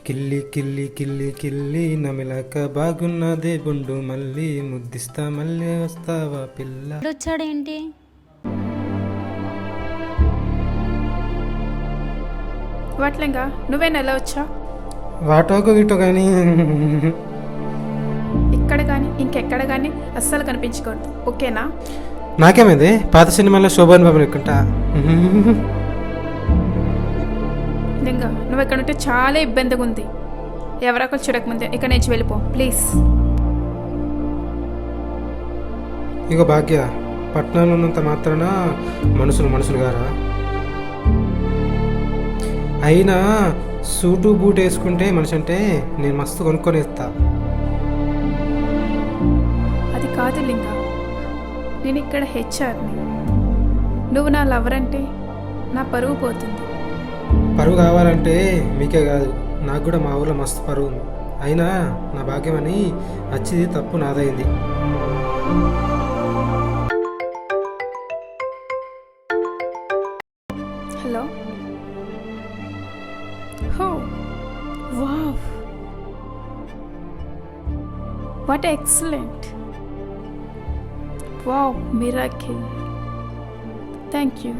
కిల్లి కిల్లి కిల్లి కిల్లి నమిలక బాగున్నదే బుండు మళ్ళీ ముద్దిస్తా మళ్ళీ వస్తావా పిల్ల. వచ్చాడేంటి? వాట్లేంగా నువ్వేనా ఎలా వచ్చా? వాటోకు ఇటో కానీ ఇక్కడ కానీ ఇంకెక్కడ కానీ అస్సలు కనిపించకూడదు, ఓకేనా? నాకేమైంది? పాత సినిమాలో శోభన్ బాబు ఎక్కుంటా. నిజంగా నువ్వు ఇక్కడ ఉంటే చాలా ఇబ్బందిగా ఉంది. ఎవరొకరు చూడకముందే ఇక్కడ నుంచి వెళ్ళిపో ప్లీజ్. ఇగో భాగ్య, పట్టణంలో ఉన్నంత మాత్రాన మనుషులు మనుషులు గారా? అయినా సూటు బూట్ వేసుకుంటే మనిషి అంటే నేను మస్తు కొనుక్కొని ఇస్తా. అది కాదు లింగా, నేను ఇక్కడ హెచ్ఆర్ని. నువ్వు నా లవర్ అంటే నా పరువు పోతుంది. పరువు కావాలంటే మీకే కాదు, నాకు కూడా మా ఊళ్ళో మస్తు పరువు ఉంది. అయినా నా భాగ్యం అని వచ్చింది తప్పు నాదైంది. హలో. హో wow, what excellent. Wow, miracle. Thank you.